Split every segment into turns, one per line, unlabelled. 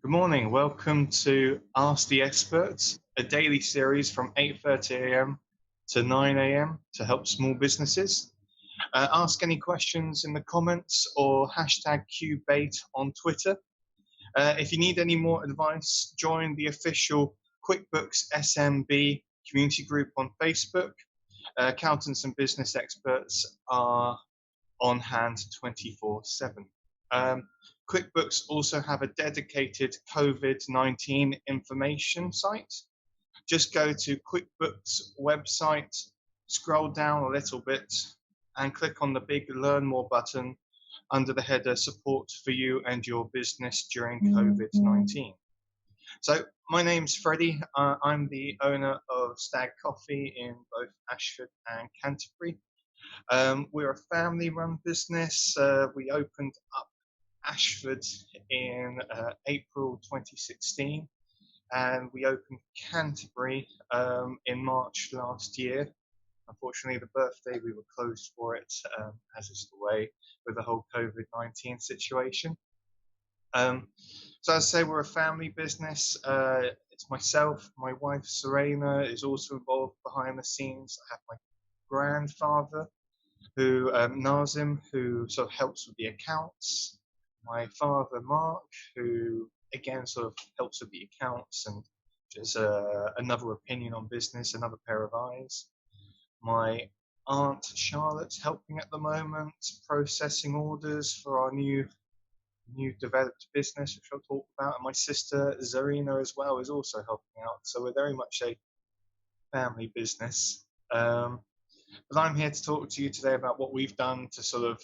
Good morning. Welcome to Ask the Experts, a daily series from 8:30 a.m. to 9 a.m. to help small businesses. Ask any questions in the comments or hashtag QBait on Twitter. If you need any more advice, join the official QuickBooks SMB community group on Facebook. Accountants and business experts are on hand 24/7. QuickBooks also have a dedicated COVID-19 information site. Just go to QuickBooks website, scroll down a little bit, and click on the big Learn More button under the header Support for You and Your Business During COVID-19. So my name's Freddie. I'm the owner of Stag Coffee in both Ashford and Canterbury. We're a family-run business. We opened up Ashford in April 2016, and we opened Canterbury in March last year. Unfortunately, the birthday we were closed for it, as is the way with the whole COVID-19 situation. So as I say, we're a family business. It's myself, my wife Serena is also involved behind the scenes. I have my grandfather, who Nazim, who sort of helps with the accounts. My father Mark, who again sort of helps with the accounts and just another opinion on business, another pair of eyes. My aunt Charlotte's helping at the moment, processing orders for our new developed business, which I'll talk about. And my sister Zarina as well is also helping out. So we're very much a family business. But I'm here to talk to you today about what we've done to sort of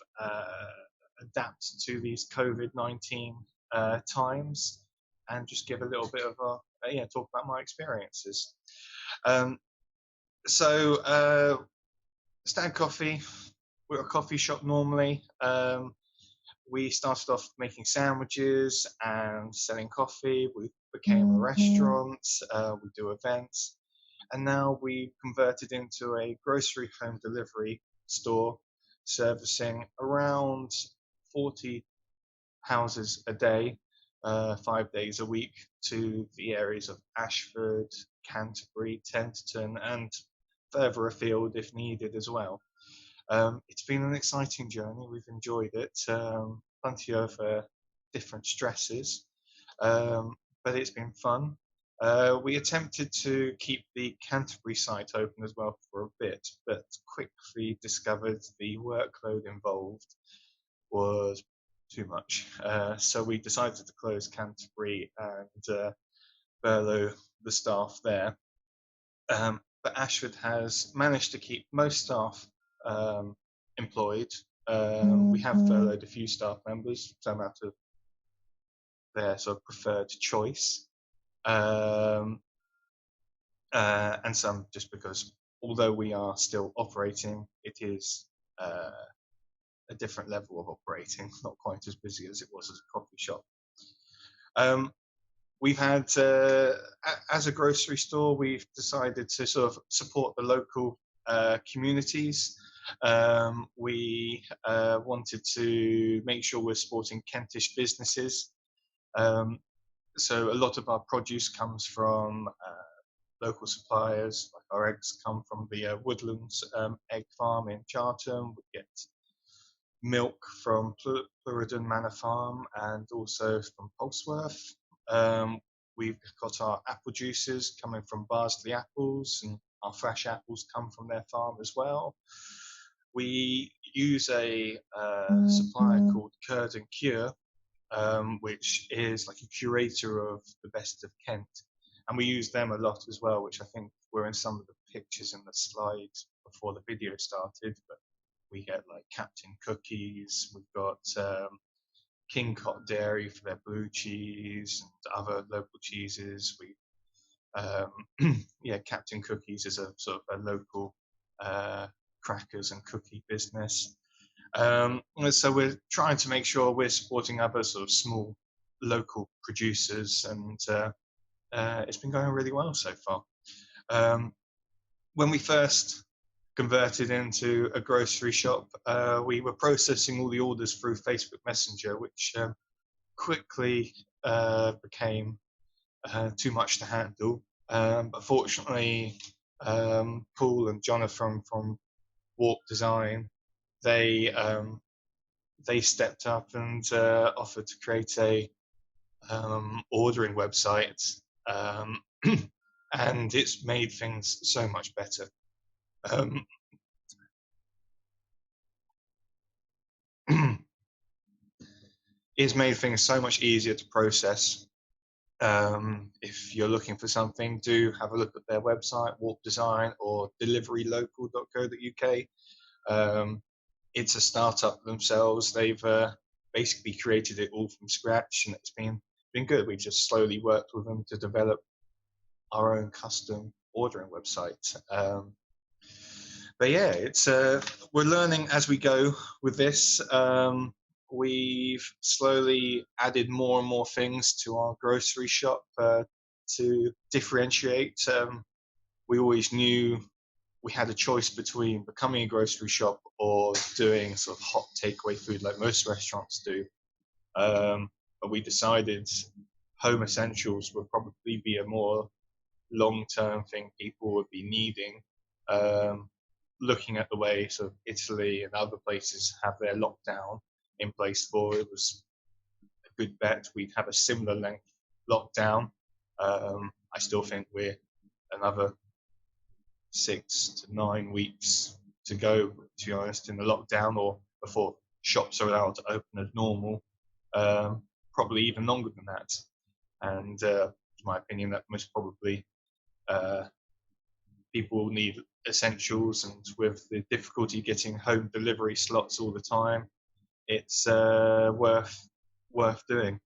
adapt to these COVID-19 times, and just give a little bit of talk about my experiences. Stag Coffee, we're a coffee shop normally. We started off making sandwiches and selling coffee. We became a restaurant. We do events. And now we converted into a grocery home delivery store, servicing around 40 houses a day, 5 days a week, to the areas of Ashford, Canterbury, Tenterton, and further afield if needed as well. It's been an exciting journey. We've enjoyed it. Plenty of different stresses, but it's been fun. We attempted to keep the Canterbury site open as well for a bit, but quickly discovered the workload involved was too much. So we decided to close Canterbury and furlough the staff there. But Ashford has managed to keep most staff employed. We have furloughed a few staff members, some out of their sort of preferred choice. And some just because, although we are still operating, it is a different level of operating, not quite as busy as it was as a coffee shop. We've had, as a grocery store, we've decided to sort of support the local communities. We wanted to make sure we're supporting Kentish businesses. So a lot of our produce comes from local suppliers. Like our eggs come from the Woodlands egg farm in Charlton. We get milk from Plurridon Manor Farm and also from Polesworth. We've got our apple juices coming from Barsley Apples, and our fresh apples come from their farm as well. We use a supplier called Curd and Cure, which is like a curator of the best of Kent, and we use them a lot as well, which I think were in some of the pictures in the slides before the video started. But we get like Captain Cookies, we've got King Cot Dairy for their blue cheese and other local cheeses. We Captain Cookies is a sort of a local crackers and cookie business. So we're trying to make sure we're supporting other sort of small local producers, and it's been going really well so far. When we first converted into a grocery shop, we were processing all the orders through Facebook Messenger, which quickly became too much to handle. But fortunately, Paul and Jonathan from Warp Design, they stepped up and offered to create a ordering website, and it's made things so much better. It's made things so much easier to process. If you're looking for something, do have a look at their website, Warp Design or deliverylocal.co.uk. It's a startup themselves. They've basically created it all from scratch, and it's been good. We've just slowly worked with them to develop our own custom ordering website. But yeah, it's we're learning as we go with this. We've slowly added more and more things to our grocery shop to differentiate. We always knew we had a choice between becoming a grocery shop or doing sort of hot takeaway food like most restaurants do. But we decided home essentials would probably be a more long-term thing people would be needing. Looking at the way sort of Italy and other places have their lockdown in place for, it was a good bet we'd have a similar length lockdown. I still think we're another 6 to 9 weeks to go, to be honest, in the lockdown, or before shops are allowed to open as normal. Probably even longer than that. And it's my opinion that most probably people need essentials, and with the difficulty getting home delivery slots all the time, it's worth doing.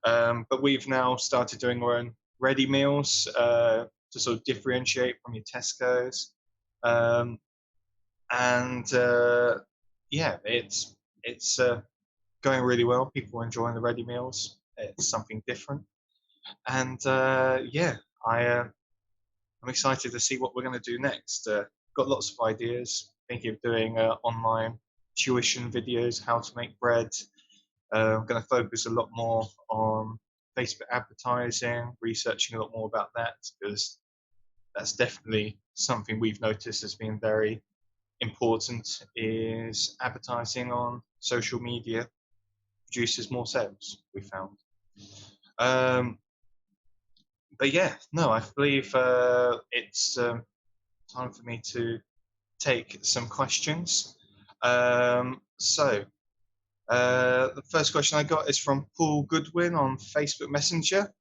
But we've now started doing our own ready meals to sort of differentiate from your Tesco's, and yeah, it's going really well. People are enjoying the ready meals. It's something different, and yeah, I'm excited to see what we're going to do next. Got lots of ideas. Thinking of doing online tuition videos, how to make bread. I'm going to focus a lot more on Facebook advertising, researching a lot more about that, because that's definitely something we've noticed as being very important, is advertising on social media produces more sales, we found. But yeah, no, I believe it's time for me to take some questions. So the first question I got is from Paul Goodwin on Facebook Messenger.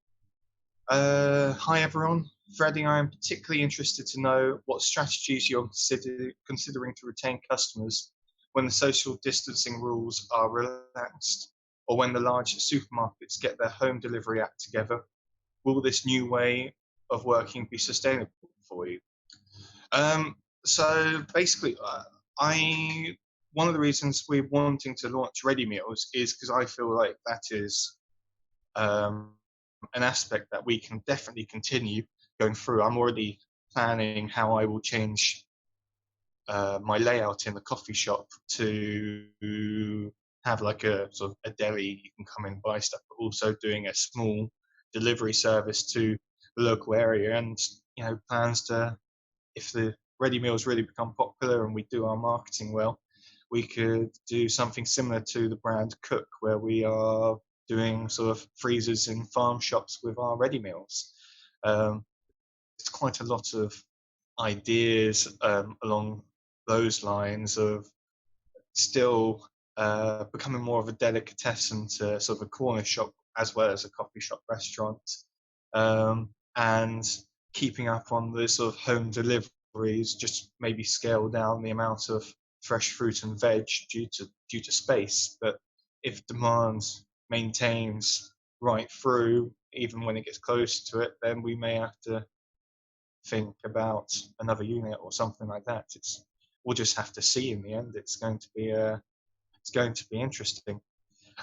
Hi everyone, Freddie, I am particularly interested to know what strategies you're considering to retain customers when the social distancing rules are relaxed, or when the large supermarkets get their home delivery act together. Will this new way of working be sustainable for you? So basically, one of the reasons we're wanting to launch ready meals is because I feel like that is an aspect that we can definitely continue going through. I'm already planning how I will change my layout in the coffee shop to have like a sort of a deli, you can come and buy stuff, but also doing a small delivery service to the local area, and plans to, if the ready meals really become popular and we do our marketing well, we could do something similar to the brand Cook, where we are doing sort of freezers in farm shops with our ready meals. It's quite a lot of ideas along those lines of still becoming more of a delicatessen to sort of a corner shop as well as a coffee shop restaurant, and keeping up on the sort of home deliveries, just maybe scale down the amount of fresh fruit and veg due to space. But if demand maintains right through, even when it gets close to it, then we may have to think about another unit or something like that. We'll just have to see in the end. It's going to be interesting.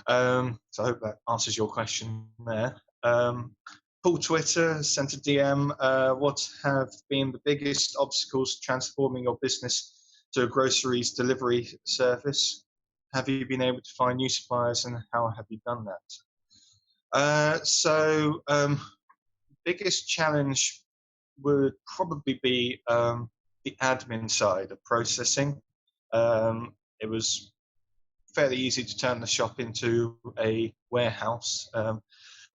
So I hope that answers your question there. Paul Twitter sent a DM. What have been the biggest obstacles transforming your business to a groceries delivery service? Have you been able to find new suppliers, and how have you done that? Biggest challenge would probably be the admin side of processing. It was fairly easy to turn the shop into a warehouse.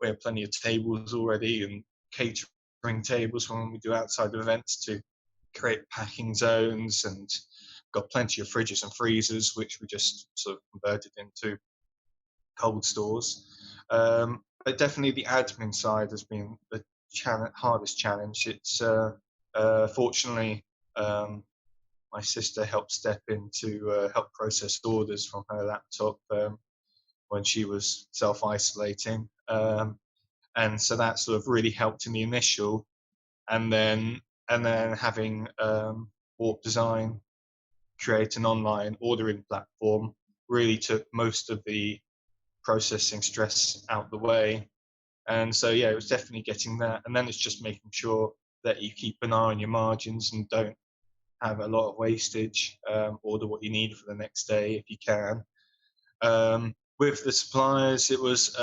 We have plenty of tables already and catering tables when we do outside events to create packing zones, and got plenty of fridges and freezers, which we just sort of converted into cold stores. But definitely the admin side has been the hardest challenge. It's fortunately my sister helped step in to help process orders from her laptop when she was self-isolating, and so that sort of really helped in the initial. And then having Warp Design create an online ordering platform really took most of the processing stress out the way. And so yeah, it was definitely getting that, and then it's just making sure that you keep an eye on your margins and don't have a lot of wastage. Order what you need for the next day if you can. With the suppliers, it was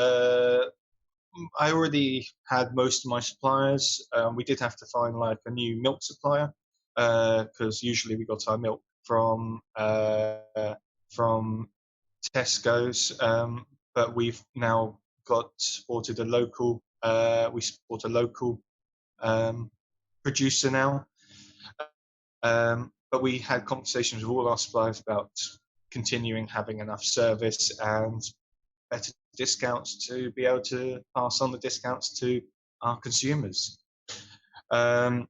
I already had most of my suppliers. We did have to find like a new milk supplier because usually we got our milk from Tesco's, but we've now supported a local. We support a local producer now. But we had conversations with all our suppliers about continuing having enough service and better discounts to be able to pass on the discounts to our consumers. So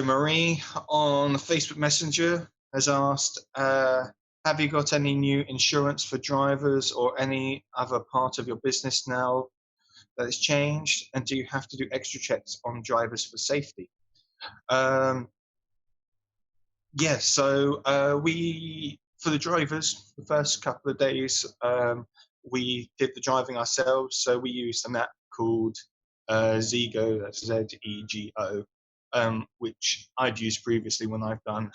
Marie on Facebook Messenger has asked, have you got any new insurance for drivers or any other part of your business now that has changed? And do you have to do extra checks on drivers for safety? Yes, so we, for the drivers, the first couple of days, we did the driving ourselves. So we used an app called Zego, that's Zego, which I'd used previously when I've done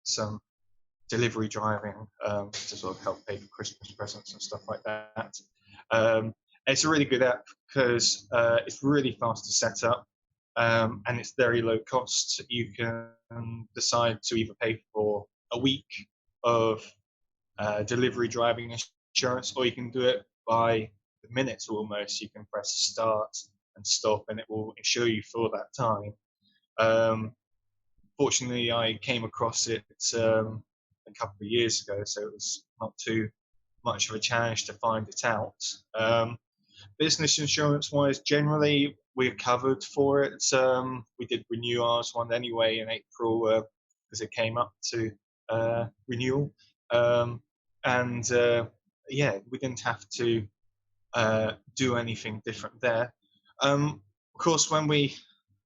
some delivery driving to sort of help pay for Christmas presents and stuff like that. It's a really good app because it's really fast to set up. And it's very low cost. You can decide to either pay for a week of delivery driving insurance, or you can do it by the minutes almost. You can press start and stop, and it will insure you for that time. Fortunately, I came across it a couple of years ago, so it was not too much of a challenge to find it out. Business insurance wise, generally we're covered for it. We did renew ours one anyway in April because it came up to renewal. Yeah, we didn't have to do anything different there. Of course, when we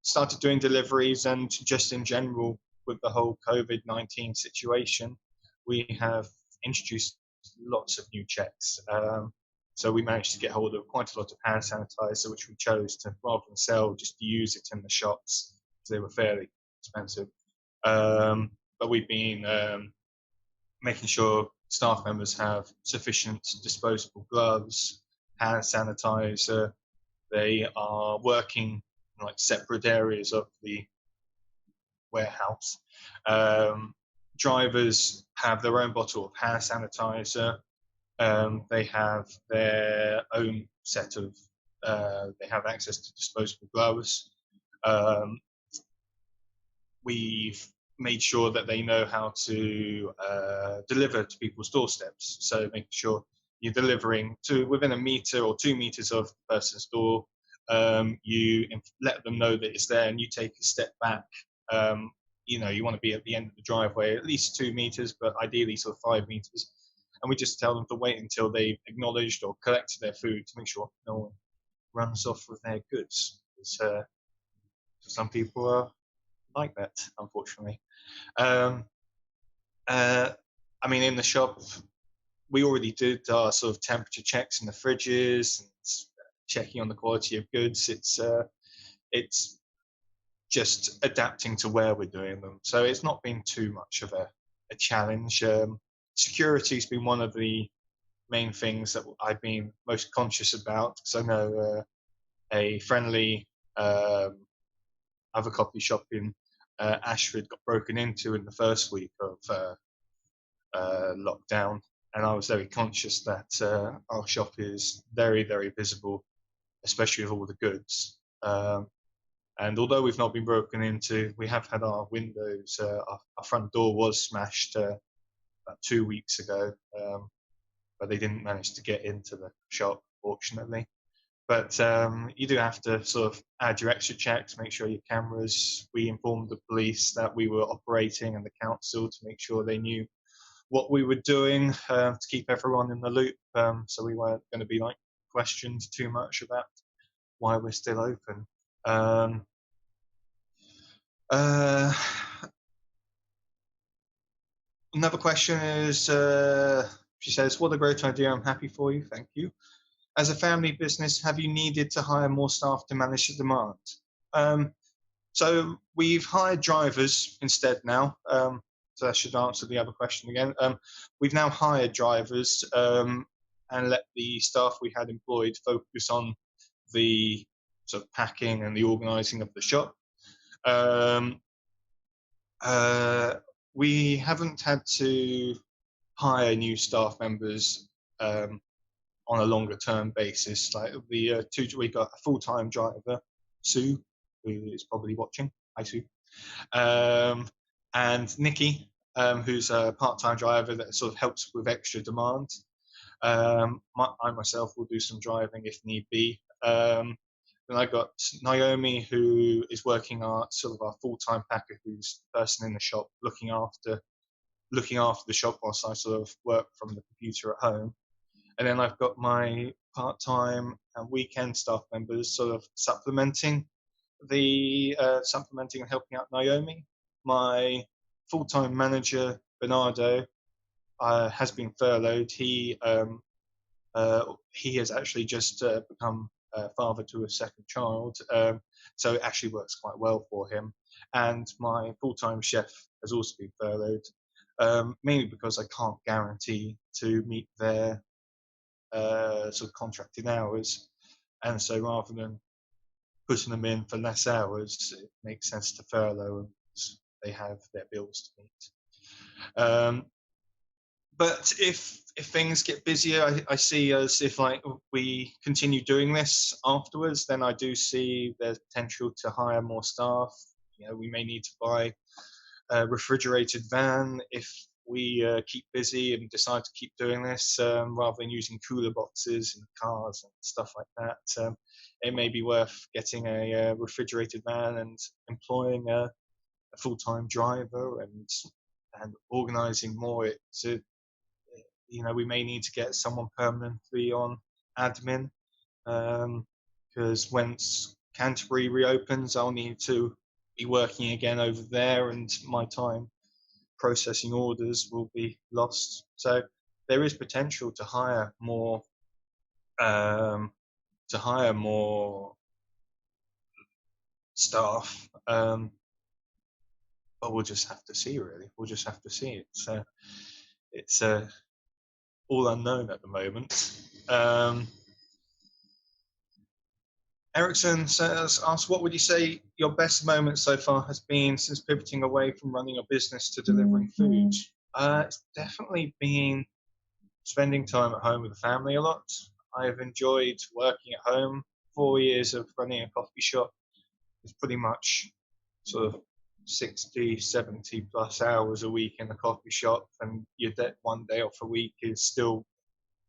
started doing deliveries and just in general with the whole COVID-19 situation, we have introduced lots of new checks. So we managed to get hold of quite a lot of hand sanitizer, which we chose to, rather than sell, just use it in the shops because they were fairly expensive. But we've been making sure staff members have sufficient disposable gloves, hand sanitizer. They are working in like separate areas of the warehouse. Drivers have their own bottle of hand sanitizer. They have their own set of, they have access to disposable gloves. We've made sure that they know how to deliver to people's doorsteps. So making sure you're delivering to within a meter or 2 meters of the person's door. You let them know that it's there and you take a step back. You know, you want to be at the end of the driveway, at least 2 meters, but ideally sort of 5 meters. And we just tell them to wait until they've acknowledged or collected their food to make sure no one runs off with their goods. Because some people are like that, unfortunately. I mean, in the shop, we already did our sort of temperature checks in the fridges and checking on the quality of goods. It's just adapting to where we're doing them. So it's not been too much of a challenge. Security's been one of the main things that I've been most conscious about, because I know a friendly other coffee shop in Ashford got broken into in the first week of lockdown, and I was very conscious that our shop is very, very visible, especially with all the goods. And although we've not been broken into, we have had our windows, our front door was smashed about 2 weeks ago, but they didn't manage to get into the shop, fortunately. But you do have to sort of add your extra checks, make sure your cameras. We informed the police that we were operating and the council to make sure they knew what we were doing, to keep everyone in the loop. So we weren't going to be like questioned too much about why we're still open. Another question is, she says, what a great idea. I'm happy for you. Thank you. As a family business, have you needed to hire more staff to manage the demand? So we've hired drivers instead now. So that should answer the other question again. We've now hired drivers and let the staff we had employed focus on the sort of packing and the organising of the shop. We haven't had to hire new staff members on a longer term basis. Like we got a full-time driver, Sue, who is probably watching. Hi, Sue. And Nikki, who's a part-time driver that sort of helps with extra demand. I myself will do some driving if need be. Then I got Naomi, who is working our full-time packer, who's the person in the shop looking after the shop whilst I sort of work from the computer at home. And then I've got my part-time and weekend staff members sort of supplementing and helping out Naomi. My full-time manager, Bernardo, has been furloughed. He has actually just become father to a second child, so it actually works quite well for him. And my full-time chef has also been furloughed, mainly because I can't guarantee to meet their sort of contracted hours, and so rather than putting them in for less hours, it makes sense to furlough them because they have their bills to meet. But if things get busier, I see as if like we continue doing this afterwards, then I do see there's potential to hire more staff. You know, we may need to buy a refrigerated van if we keep busy and decide to keep doing this, rather than using cooler boxes in cars and stuff like that. It may be worth getting a refrigerated van and employing a full-time driver and organising more. We may need to get someone permanently on admin, because once Canterbury reopens, I'll need to be working again over there, and my time processing orders will be lost. So there is potential to hire more staff, but we'll just have to see. Really, we'll just have to see. It's all unknown at the moment. Ericsson asks, what would you say your best moment so far has been since pivoting away from running your business to delivering food? It's definitely been spending time at home with the family a lot. I've enjoyed working at home. 4 years of running a coffee shop is pretty much sort of 60, 70 plus hours a week in the coffee shop, and your one day off a week is still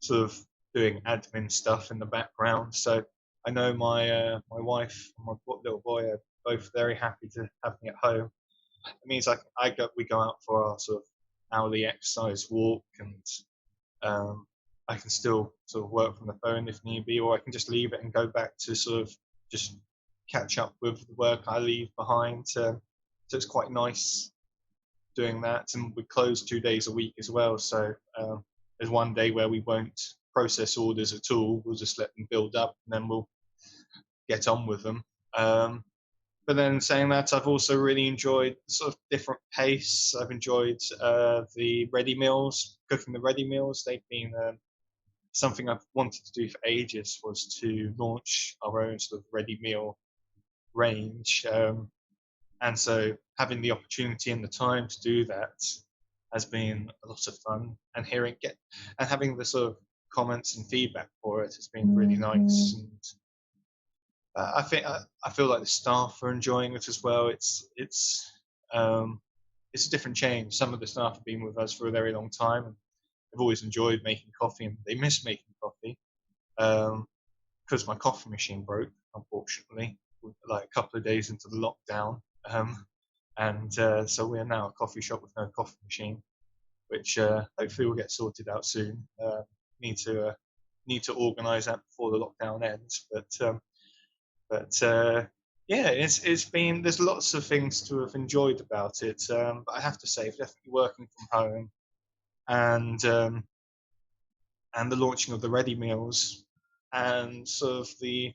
sort of doing admin stuff in the background. So I know my wife and my little boy are both very happy to have me at home. It means we go out for our sort of hourly exercise walk, and I can still sort of work from the phone if need be, or I can just leave it and go back to sort of just catch up with the work I leave behind. So it's quite nice doing that. And we close 2 days a week as well. So there's one day where we won't process orders at all. We'll just let them build up, and then we'll get on with them. But then saying that, I've also really enjoyed sort of different pace. I've enjoyed the ready meals, cooking the ready meals. They've been something I've wanted to do for ages was to launch our own sort of ready meal range. And so having the opportunity and the time to do that has been a lot of fun, and having the sort of comments and feedback for it has been really nice. And I feel like the staff are enjoying it as well. It's a different change. Some of the staff have been with us for a very long time, and they've always enjoyed making coffee, and they miss making coffee because my coffee machine broke, unfortunately, like a couple of days into the lockdown. And so we are now a coffee shop with no coffee machine, which hopefully will get sorted out soon. Need to organise that before the lockdown ends. But yeah, it's been, there's lots of things to have enjoyed about it. But I have to say, definitely working from home and the launching of the ready meals and sort of the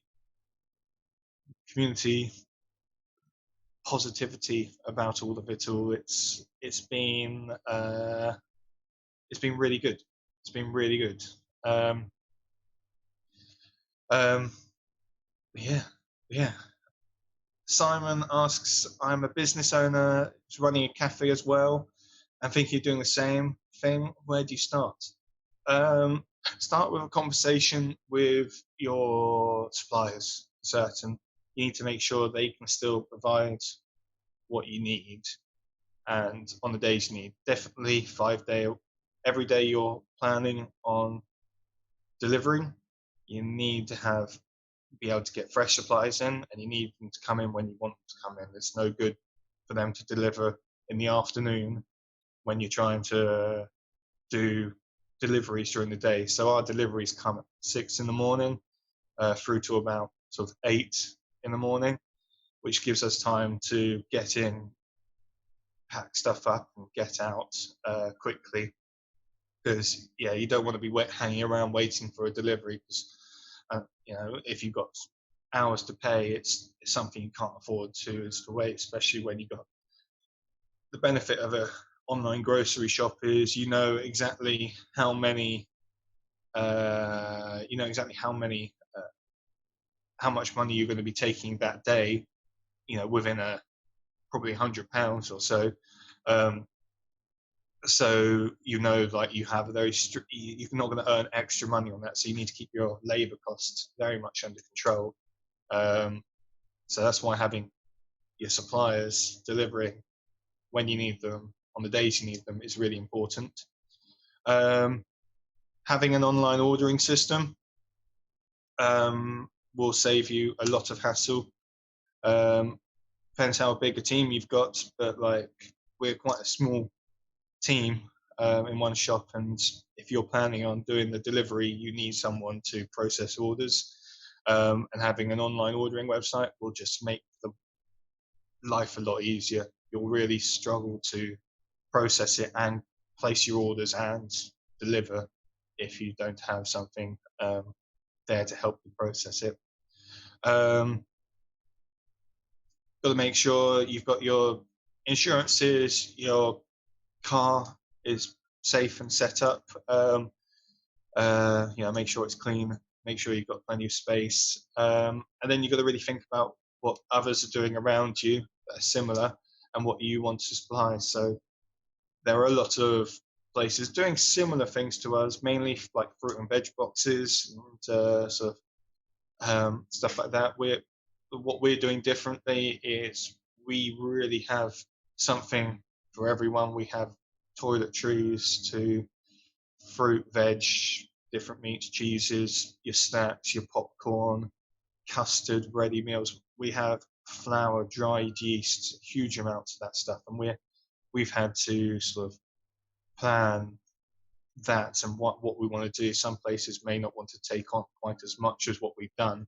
community positivity about all of it all. It's been really good. It's been really good. Yeah. Simon asks, I'm a business owner running a cafe as well. I'm thinking of doing the same thing. Where do you start? Start with a conversation with your suppliers. Certain, you need to make sure they can still provide what you need, and on the days you need. Definitely every day you're planning on delivering, you need to be able to get fresh supplies in, and you need them to come in when you want them to come in. It's no good for them to deliver in the afternoon when you're trying to do deliveries during the day. So our deliveries come at 6 in the morning through to about sort of 8 in the morning, which gives us time to get in, pack stuff up and get out quickly. Because you don't want to be hanging around waiting for a delivery, because if you've got hours to pay, it's something you can't afford to wait, especially when you've got the benefit of a online grocery shop is exactly how many how much money you're going to be taking that day, within probably £100 or so. So like you have a very strict, you're not going to earn extra money on that, so you need to keep your labour costs very much under control. So that's why having your suppliers delivering when you need them on the days you need them is really important. Having an online ordering system will save you a lot of hassle. Depends how big a team you've got, but like we're quite a small team in one shop, and if you're planning on doing the delivery, you need someone to process orders, and having an online ordering website will just make the life a lot easier. You'll really struggle to process it and place your orders and deliver if you don't have something there to help you process it. Got to make sure you've got your insurances, your car is safe and set up. Make sure it's clean, make sure you've got plenty of space, and then you've got to really think about what others are doing around you that are similar and what you want to supply. So there are a lot of places doing similar things to us, mainly like fruit and veg boxes and stuff like that. What we're doing differently is we really have something for everyone. We have toiletries to fruit, veg, different meats, cheeses, your snacks, your popcorn, custard, ready meals. We have flour, dried yeast, huge amounts of that stuff, and we've had to sort of plan that and what we want to do. Some places may not want to take on quite as much as what we've done.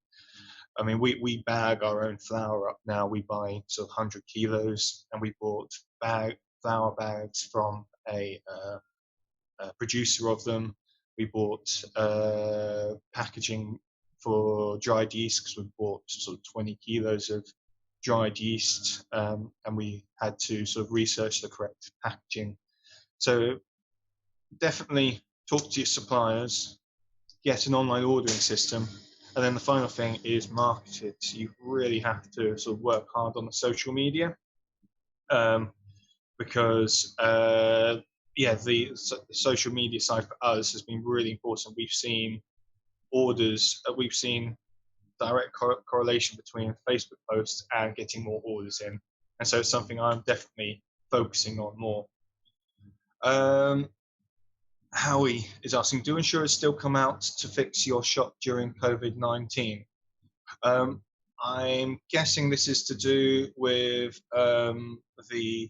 I mean, we bag our own flour up now. We buy sort of 100 kilos, and we bought flour bags from a producer of them. We bought packaging for dried yeast, because we bought sort of 20 kilos of dried yeast, and we had to sort of research the correct packaging. So definitely talk to your suppliers, get an online ordering system. And then the final thing is market it. So you really have to sort of work hard on the social media, because the social media side for us has been really important. We've seen we've seen direct correlation between Facebook posts and getting more orders in, and so it's something I'm definitely focusing on more. Howie is asking, do insurers still come out to fix your shop during COVID-19? I'm guessing this is to do with the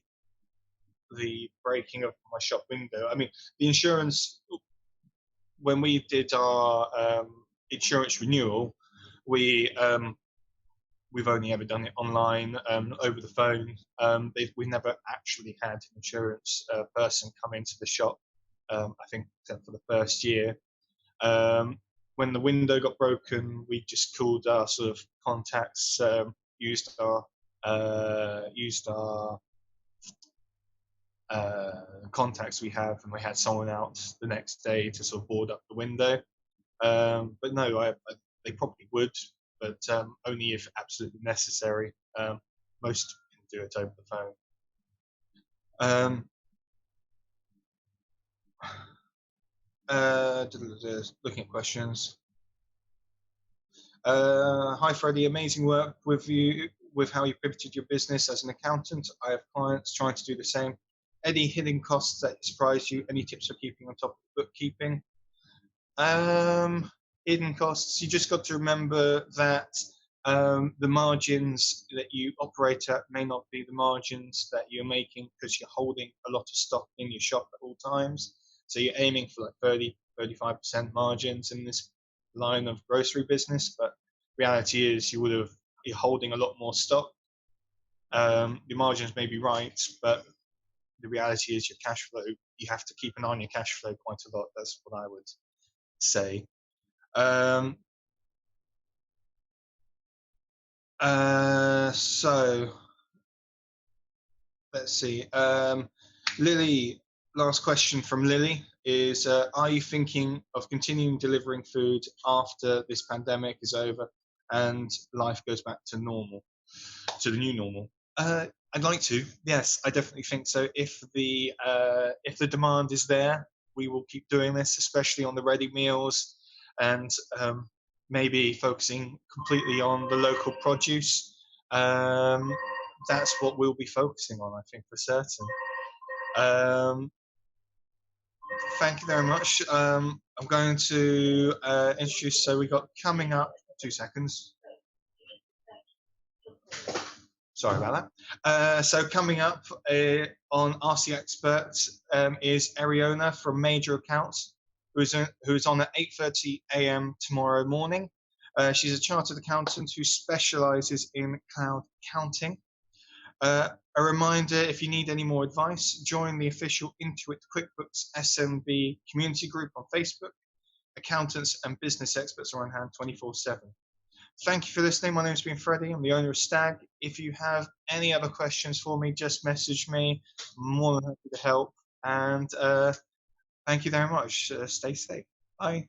breaking of my shop window. I mean, the insurance, when we did our insurance renewal, we've only ever done it online, over the phone. We never actually had an insurance person come into the shop, I think, except for the first year. When the window got broken, we just called our sort of contacts, used our contacts we have, and we had someone out the next day to sort of board up the window. But no, they probably would, but only if absolutely necessary. Most can do it over the phone. Looking at questions. Hi Freddie, amazing work with you with how you pivoted your business as an accountant. I have clients trying to do the same. Any hidden costs that surprised you? Any tips for keeping on top of bookkeeping? Hidden costs, you just got to remember that the margins that you operate at may not be the margins that you're making because you're holding a lot of stock in your shop at all times. So you're aiming for like 30-35% margins in this line of grocery business, but reality is you're holding a lot more stock. Your margins may be right, but the reality is your cash flow, you have to keep an eye on your cash flow quite a lot. That's what I would say. So let's see. Lily, last question from Lily is, are you thinking of continuing delivering food after this pandemic is over and life goes back to normal, to the new normal? I'd like to. Yes, I definitely think so. If the demand is there, we will keep doing this, especially on the ready meals, and maybe focusing completely on the local produce. That's what we'll be focusing on, I think, for certain. Thank you very much. I'm going to introduce, so we got coming up, 2 seconds. Sorry about that. So coming up on RC Experts is Ariona from Major Accounts, who's on at 8:30 a.m. tomorrow morning. She's a chartered accountant who specialises in cloud accounting. A reminder, if you need any more advice, join the official Intuit QuickBooks SMB community group on Facebook. Accountants and business experts are on hand 24/7. Thank you for listening. My name's been Freddie. I'm the owner of Stag. If you have any other questions for me, just message me. I'm more than happy to help. And thank you very much. Stay safe. Bye.